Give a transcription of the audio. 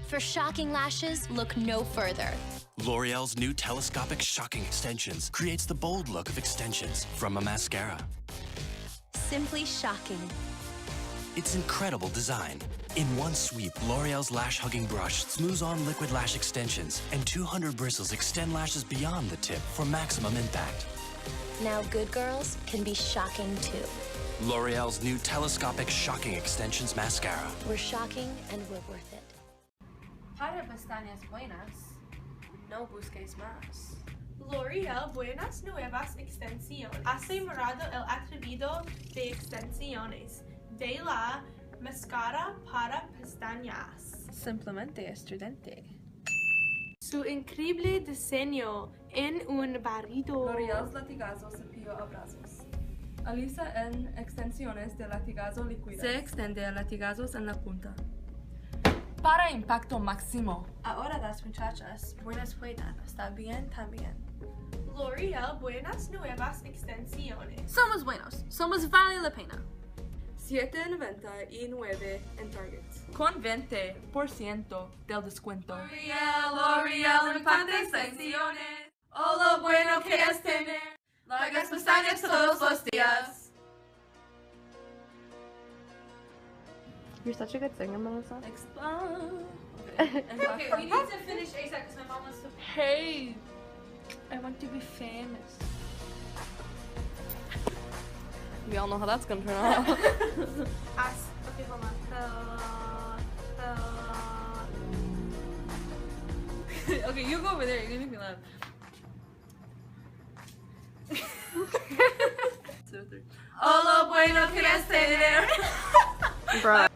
For shocking lashes, look no further. L'Oreal's new telescopic shocking extensions creates the bold look of extensions from a mascara. Simply shocking. Its incredible design. In one sweep, L'Oreal's Lash Hugging Brush smooths on liquid lash extensions, and 200 bristles extend lashes beyond the tip for maximum impact. Now good girls can be shocking too. L'Oreal's new telescopic shocking extensions mascara. We're shocking and we're worth it. Para pestañas buenas, no busques más. L'Oreal Buenas Nuevas Extensión ha sembrado el atrevido de extensiones de la mascara para pestañas. Simplemente estridente. Su increíble diseño en un barrido. L'Oreal's latigazo cepillo a brazos. Alisa en extensiones de latigazo líquidas. Se extiende a latigazos en la punta. Para impacto máximo. Ahora las muchachas buenas puedan estar bien también. L'Oreal Buenas Nuevas Extensiones. Somos buenos. Somos vale la pena. $7.99 en Target. Con 20% del descuento. L'Oreal Infante Extensiones. Oh, lo bueno que es tener largas pestañas todos los días. You're such a good singer, Melissa. Okay, we need to finish ASAP because my mom wants to. Hey, I want to be famous. We all know how that's gonna turn out. Okay, hold on. Okay, you go over there. You're gonna make me laugh. 2, 3. Oh, lo bueno que es tener. Bro.